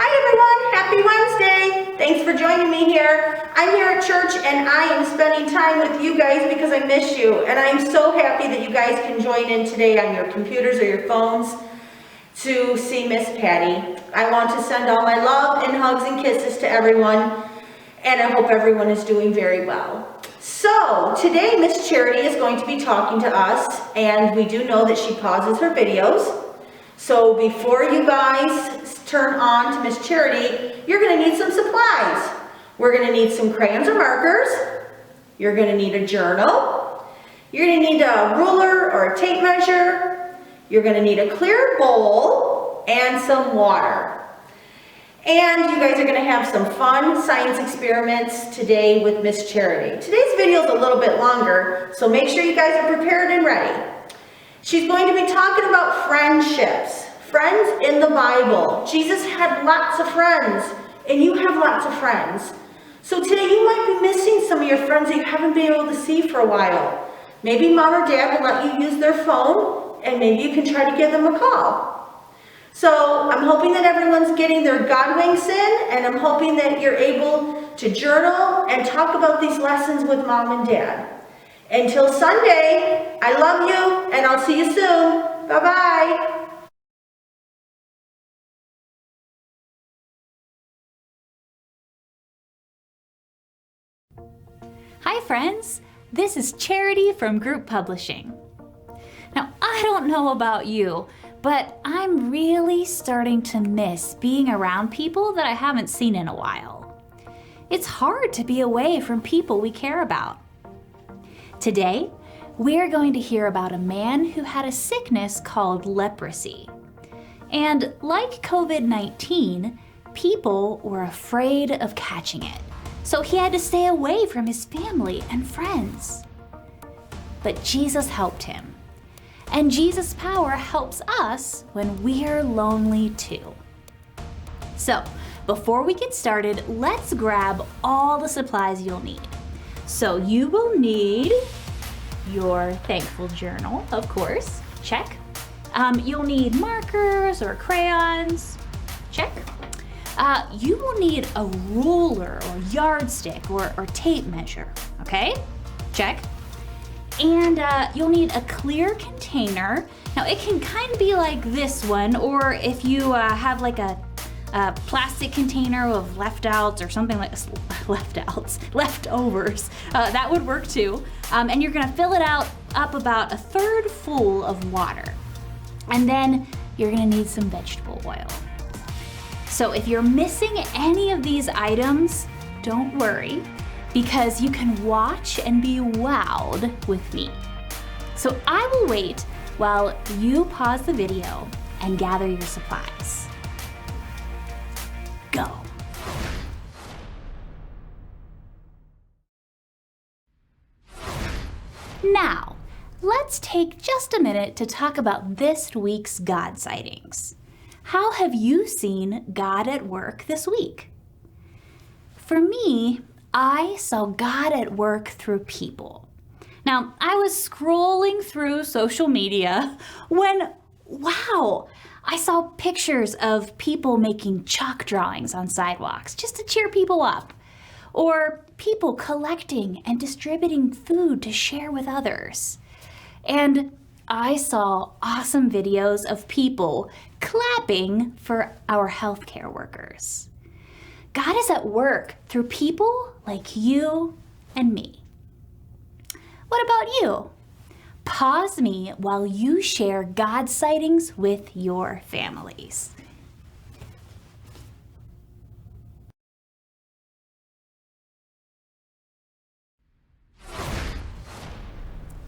Hi everyone, happy Wednesday. Thanks for joining me here. I'm here at church and I am spending time with you guys because I miss you. And I'm so happy that you guys can join in today on your computers or your phones to see Miss Patty. I want to send all my love and hugs and kisses to everyone, and I hope everyone is doing very well. So today Miss Charity is going to be talking to us, and we do know that she pauses her videos. So before you guys turn on to Miss Charity, you're going to need some supplies. We're going to need some crayons or markers. You're going to need a journal. You're going to need a ruler or a tape measure. You're going to need a clear bowl and some water. And you guys are going to have some fun science experiments today with Miss Charity. Today's video is a little bit longer, so make sure you guys are prepared and ready. She's going to be talking about friendships. Friends in the Bible. Jesus had lots of friends, and you have lots of friends. So today you might be missing some of your friends that you haven't been able to see for a while. Maybe mom or dad will let you use their phone, and maybe you can try to give them a call. So I'm hoping that everyone's getting their God winks in, and I'm hoping that you're able to journal and talk about these lessons with mom and dad. Until Sunday, I love you, and I'll see you soon. Bye-bye. Hi friends, this is Charity from Group Publishing. Now, I don't know about you, but I'm really starting to miss being around people that I haven't seen in a while. It's hard to be away from people we care about. Today, we're going to hear about a man who had a sickness called leprosy. And like COVID-19, people were afraid of catching it. So he had to stay away from his family and friends. But Jesus helped him. And Jesus' power helps us when we're lonely too. So, before we get started, let's grab all the supplies you'll need. So you will need your thankful journal, of course, check. You'll need markers or crayons, check. You will need a ruler or yardstick or tape measure, okay? Check. And you'll need a clear container. Now it can kind of be like this one, or if you have like a plastic container of left-outs or something like leftovers, that would work too. And you're gonna fill it up about a third full of water. And then you're gonna need some vegetable oil. So if you're missing any of these items, don't worry, because you can watch and be wowed with me. So I will wait while you pause the video and gather your supplies. Go. Now, let's take just a minute to talk about this week's God sightings. How have you seen God at work this week? For me, I saw God at work through people. Now, I was scrolling through social media when, wow, I saw pictures of people making chalk drawings on sidewalks just to cheer people up, or people collecting and distributing food to share with others. And I saw awesome videos of people clapping for our healthcare workers. God is at work through people like you and me. What about you? Pause me while you share God's sightings with your families.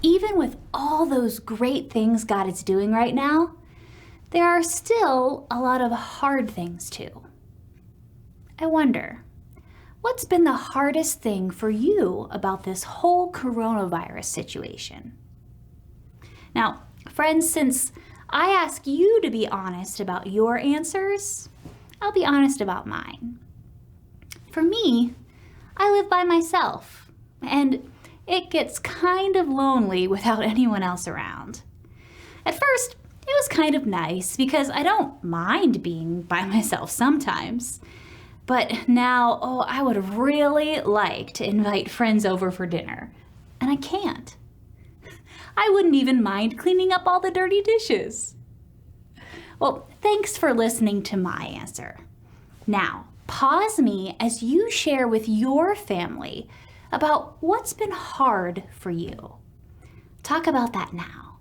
Even with all those great things God is doing right now, there are still a lot of hard things too. I wonder, what's been the hardest thing for you about this whole coronavirus situation? Now, friends, since I ask you to be honest about your answers, I'll be honest about mine. For me, I live by myself, and it gets kind of lonely without anyone else around. At first, It was kind of nice because I don't mind being by myself sometimes. But now, I would really like to invite friends over for dinner, and I can't. I wouldn't even mind cleaning up all the dirty dishes. Well, thanks for listening to my answer. Now, pause me as you share with your family about what's been hard for you. Talk about that now.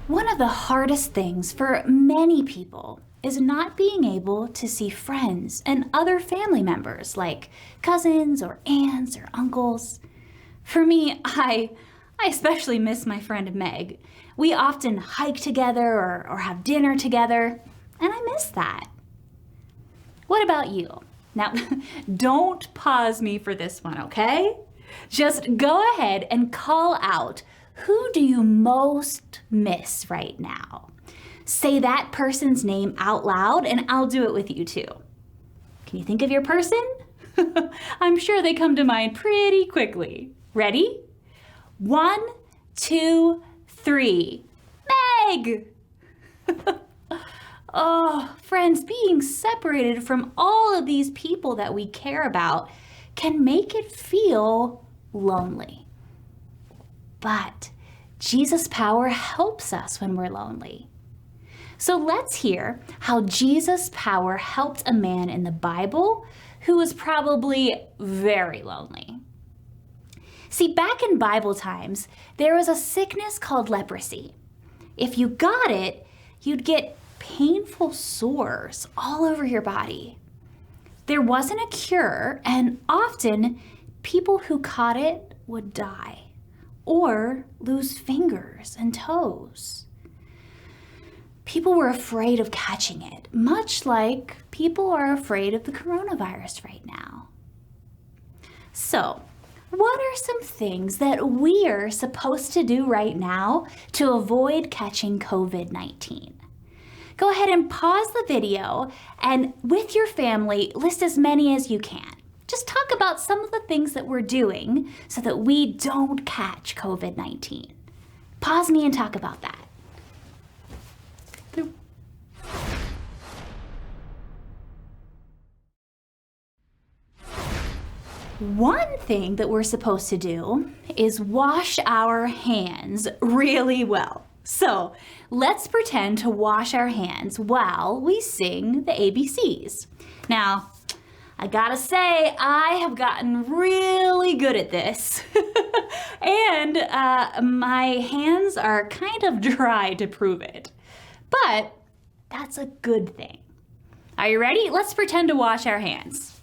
One of the hardest things for many people is not being able to see friends and other family members like cousins or aunts or uncles. For me, I especially miss my friend Meg. We often hike together or have dinner together, and I miss that. What about you? Now, don't pause me for this one, okay? Just go ahead and call out, who do you most miss right now? Say that person's name out loud, and I'll do it with you too. Can you think of your person? I'm sure they come to mind pretty quickly. Ready? 1, 2, 3. Meg! Oh, friends, being separated from all of these people that we care about can make it feel lonely. But Jesus' power helps us when we're lonely. So let's hear how Jesus' power helped a man in the Bible who was probably very lonely. See, back in Bible times, there was a sickness called leprosy. If you got it, you'd get painful sores all over your body. There wasn't a cure, and often people who caught it would die or lose fingers and toes. People were afraid of catching it, much like people are afraid of the coronavirus right now. So, what are some things that we're supposed to do right now to avoid catching COVID-19? Go ahead and pause the video and with your family, list as many as you can. Just talk about some of the things that we're doing so that we don't catch COVID-19. Pause me and talk about that. One thing that we're supposed to do is wash our hands really well. So let's pretend to wash our hands while we sing the ABCs. Now, I gotta say, I have gotten really good at this. And my hands are kind of dry to prove it. But that's a good thing. Are you ready? Let's pretend to wash our hands.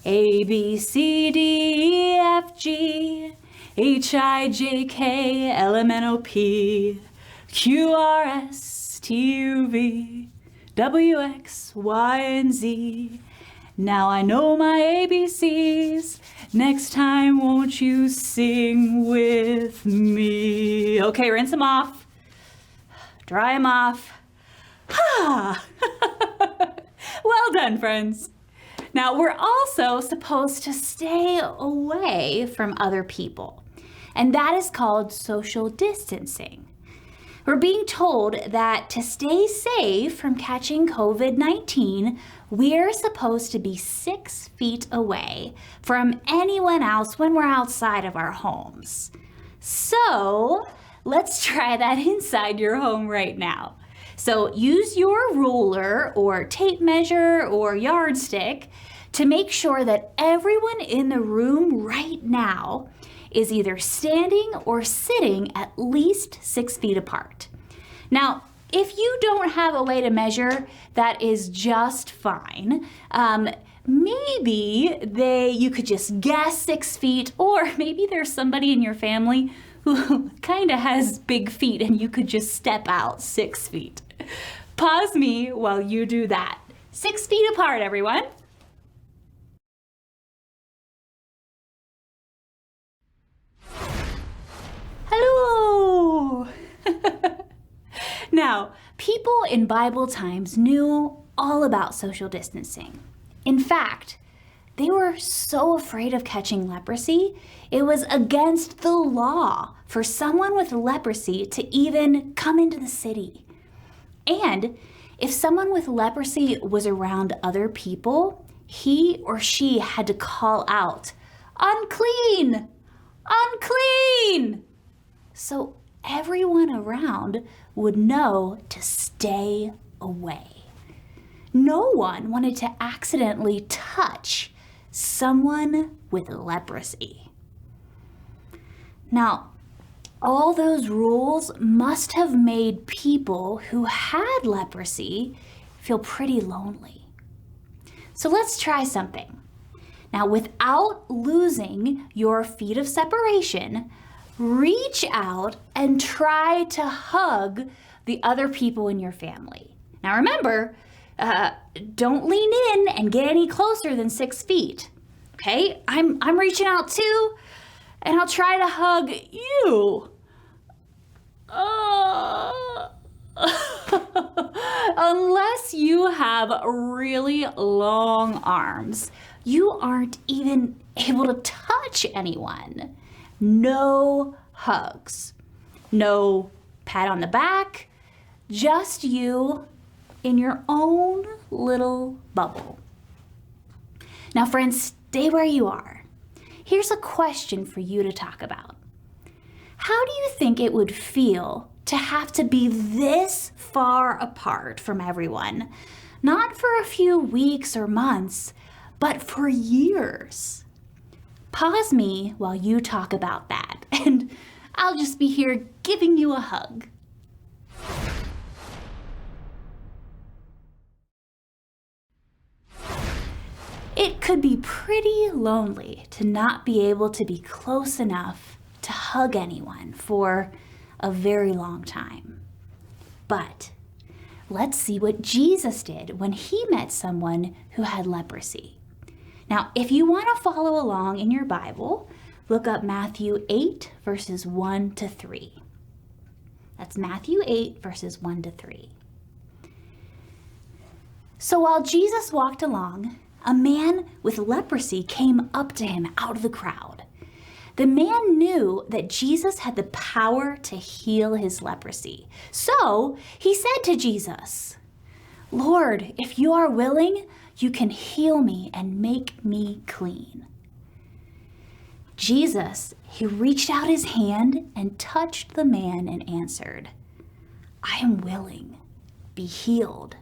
A, B, C, D, E, F, G, H, I, J, K, L, M, N, O, P, Q, R, S, T, U, V, W, X, Y, and Z. Now I know my ABCs. Next time, won't you sing with me? Okay, rinse them off. Dry them off. Ah! Well done, friends. Now, we're also supposed to stay away from other people, and that is called social distancing. We're being told that to stay safe from catching COVID-19, we're supposed to be 6 feet away from anyone else when we're outside of our homes. So, let's try that inside your home right now. So use your ruler or tape measure or yardstick to make sure that everyone in the room right now is either standing or sitting at least 6 feet apart. Now, if you don't have a way to measure, that is just fine. Maybe you could just guess 6 feet, or maybe there's somebody in your family who kind of has big feet and you could just step out 6 feet. Pause me while you do that. 6 feet apart, everyone. Hello! Now, people in Bible times knew all about social distancing. In fact, They were so afraid of catching leprosy, it was against the law for someone with leprosy to even come into the city. And if someone with leprosy was around other people, he or she had to call out, "Unclean! Unclean!" So everyone around would know to stay away. No one wanted to accidentally touch someone with leprosy. Now, all those rules must have made people who had leprosy feel pretty lonely. So let's try something. Now, without losing your feet of separation, reach out and try to hug the other people in your family. Now remember, don't lean in and get any closer than 6 feet. Okay, I'm reaching out too, and I'll try to hug you. Unless you have really long arms, you aren't even able to touch anyone. No hugs, no pat on the back, just you in your own little bubble. Now, friends, stay where you are. Here's a question for you to talk about. How do you think it would feel to have to be this far apart from everyone? Not for a few weeks or months, but for years. Pause me while you talk about that, and I'll just be here giving you a hug. It could be pretty lonely to not be able to be close enough to hug anyone for a very long time. But let's see what Jesus did when he met someone who had leprosy. Now, if you want to follow along in your Bible, look up Matthew 8, verses 1 to 3. That's Matthew 8, verses 1 to 3. So while Jesus walked along, a man with leprosy came up to him out of the crowd. The man knew that Jesus had the power to heal his leprosy. So he said to Jesus, "Lord, if you are willing, you can heal me and make me clean." Jesus, he reached out his hand and touched the man and answered, "I am willing, be healed."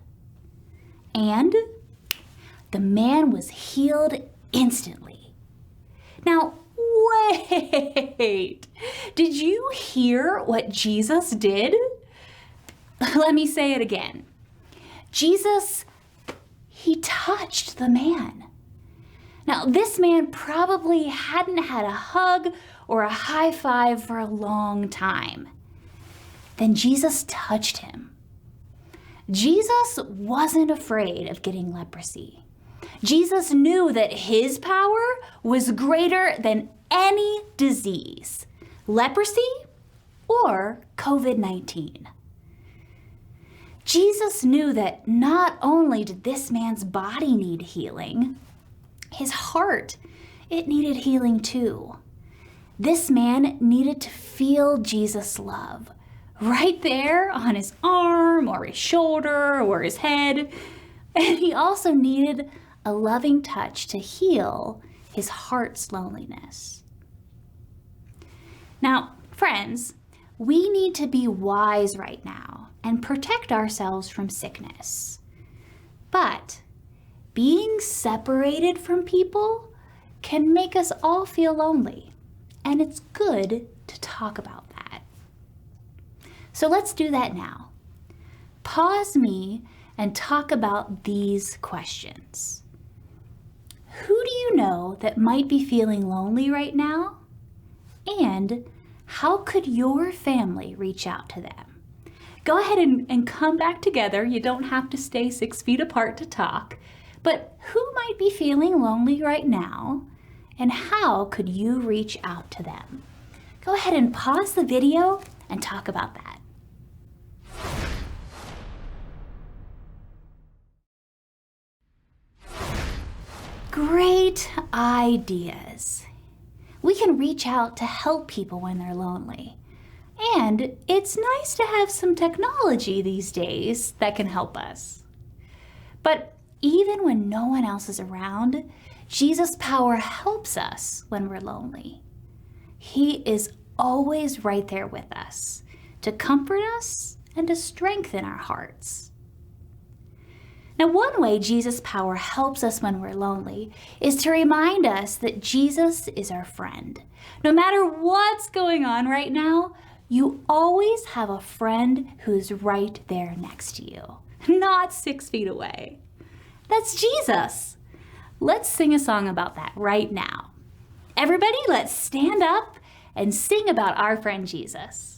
And the man was healed instantly. Now, wait, did you hear what Jesus did? Let me say it again. Jesus, he touched the man. Now, this man probably hadn't had a hug or a high five for a long time. Then Jesus touched him. Jesus wasn't afraid of getting leprosy. Jesus knew that his power was greater than any disease, leprosy or COVID-19. Jesus knew that not only did this man's body need healing, his heart, it needed healing too. This man needed to feel Jesus' love right there on his arm or his shoulder or his head. And he also needed a loving touch to heal his heart's loneliness. Now, friends, we need to be wise right now and protect ourselves from sickness. But being separated from people can make us all feel lonely, and it's good to talk about that. So let's do that now. Pause me and talk about these questions. Who do you know that might be feeling lonely right now? And how could your family reach out to them? Go ahead and come back together. You don't have to stay 6 feet apart to talk. But who might be feeling lonely right now? And how could you reach out to them? Go ahead and pause the video and talk about that. Great great ideas. We can reach out to help people when they're lonely. And it's nice to have some technology these days that can help us. But even when no one else is around, Jesus' power helps us when we're lonely. He is always right there with us to comfort us and to strengthen our hearts. Now, one way Jesus' power helps us when we're lonely is to remind us that Jesus is our friend. No matter what's going on right now, you always have a friend who's right there next to you, not 6 feet away. That's Jesus. Let's sing a song about that right now. Everybody, let's stand up and sing about our friend Jesus.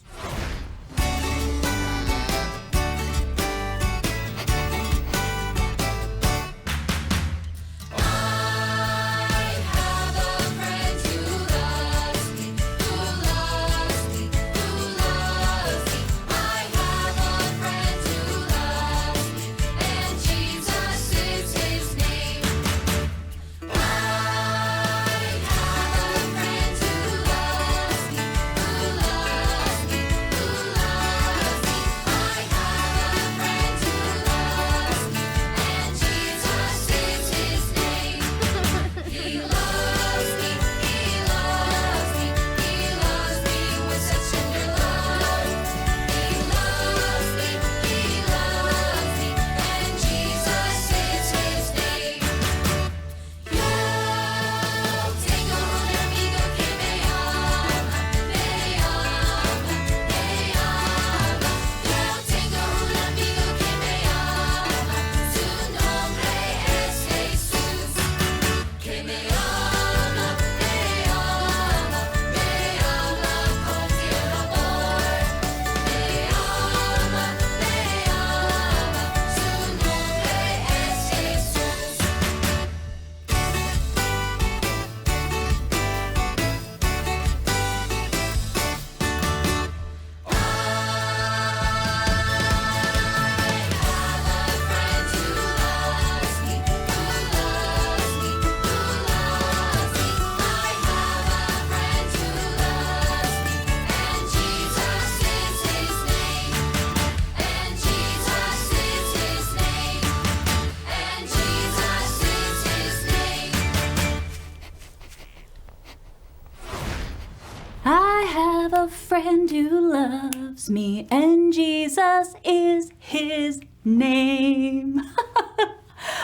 I have a friend who loves me, and Jesus is his name.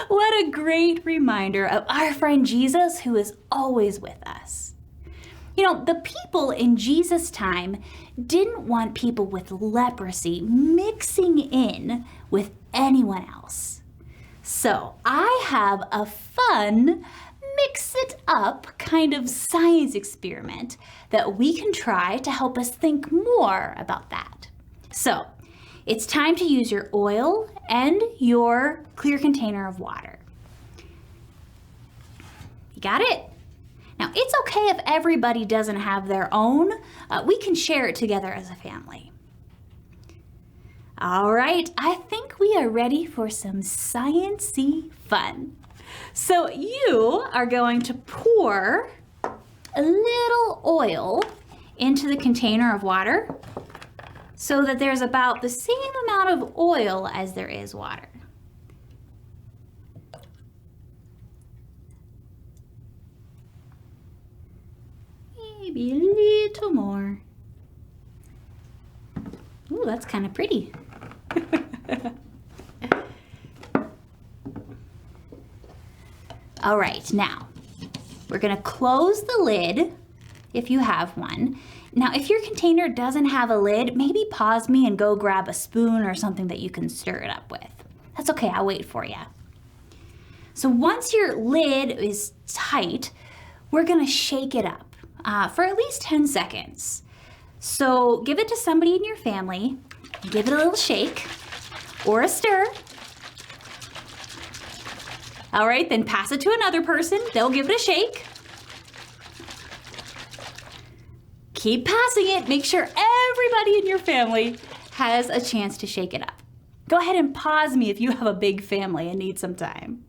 What a great reminder of our friend Jesus who is always with us. You know, the people in Jesus' time didn't want people with leprosy mixing in with anyone else. So I have a fun mix it up kind of science experiment that we can try to help us think more about that. So it's time to use your oil and your clear container of water. You got it? Now it's okay if everybody doesn't have their own. We can share it together as a family. All right, I think we are ready for some science-y fun. So you are going to pour a little oil into the container of water so that there's about the same amount of oil as there is water. Maybe a little more. Ooh, that's kind of pretty. All right, now we're gonna close the lid if you have one. Now, if your container doesn't have a lid, maybe pause me and go grab a spoon or something that you can stir it up with. That's okay, I'll wait for you. So once your lid is tight, we're gonna shake it up for at least 10 seconds. So give it to somebody in your family, give it a little shake or a stir. All right, then pass it to another person. They'll give it a shake. Keep passing it. Make sure everybody in your family has a chance to shake it up. Go ahead and pause me if you have a big family and need some time.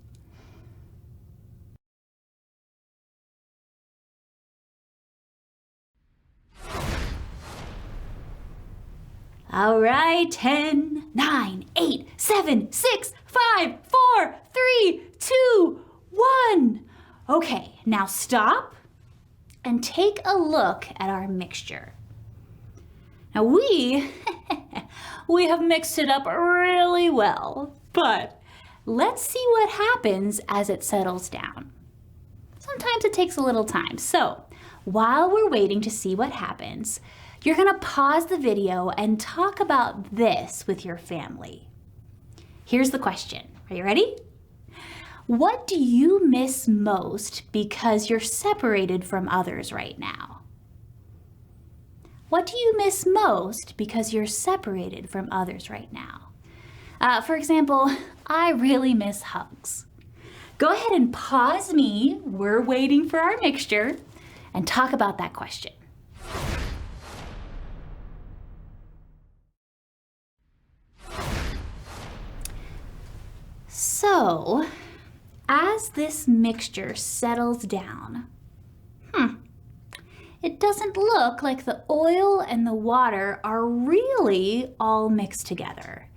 All right, 10, 9, 8, 7, 6, 5, 4, 3, 2, 1. Okay, now stop and take a look at our mixture. Now we have mixed it up really well, but let's see what happens as it settles down. Sometimes it takes a little time, so while we're waiting to see what happens, you're gonna pause the video and talk about this with your family. Here's the question. Are you ready? What do you miss most because you're separated from others right now? What do you miss most because you're separated from others right now? For example, I really miss hugs. Go ahead and pause me, we're waiting for our mixture, and talk about that question. So, as this mixture settles down, it doesn't look like the oil and the water are really all mixed together.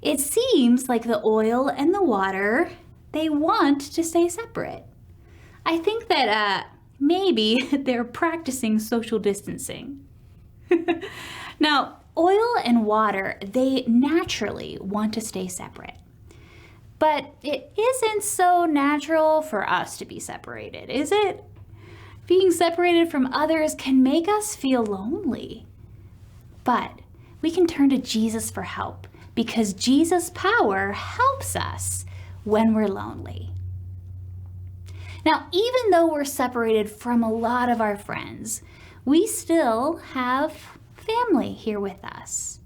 It seems like the oil and the water, they want to stay separate. I think that maybe they're practicing social distancing. Now, oil and water, they naturally want to stay separate. But it isn't so natural for us to be separated, is it? Being separated from others can make us feel lonely. But we can turn to Jesus for help because Jesus' power helps us when we're lonely. Now, even though we're separated from a lot of our friends, we still have family here with us.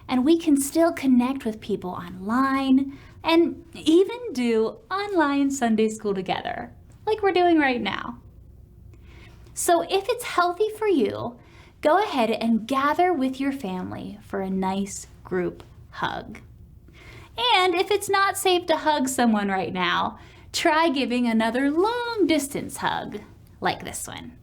And we can still connect with people online and even do online Sunday school together, like we're doing right now. So if it's healthy for you, go ahead and gather with your family for a nice group hug. And if it's not safe to hug someone right now, try giving another long distance hug, like this one.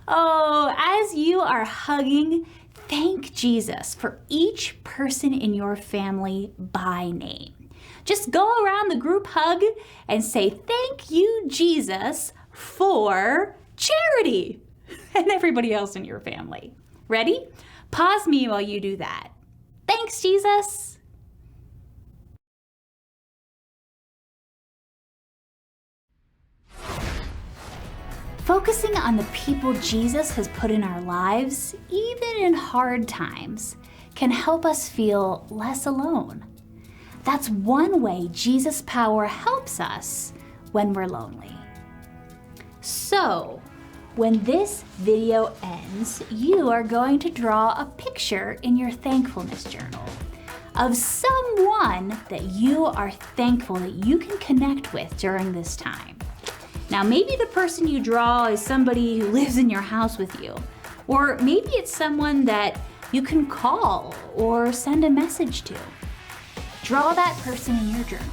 Oh, as you are hugging, thank Jesus for each person in your family by name. Just go around the group hug and say, thank you, Jesus, for Charity and everybody else in your family. Ready? Pause me while you do that. Thanks, Jesus. Focusing on the people Jesus has put in our lives, even in hard times, can help us feel less alone. That's one way Jesus' power helps us when we're lonely. So, when this video ends, you are going to draw a picture in your thankfulness journal of someone that you are thankful that you can connect with during this time. Now, maybe the person you draw is somebody who lives in your house with you, or maybe it's someone that you can call or send a message to. Draw that person in your journal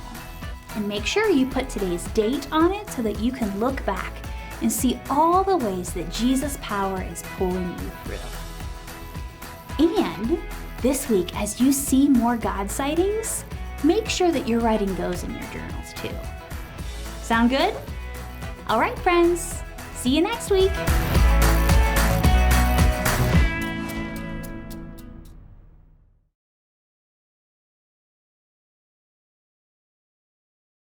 and make sure you put today's date on it so that you can look back and see all the ways that Jesus' power is pulling you through. And this week, as you see more God sightings, make sure that you're writing those in your journals too. Sound good? All right, friends, see you next week.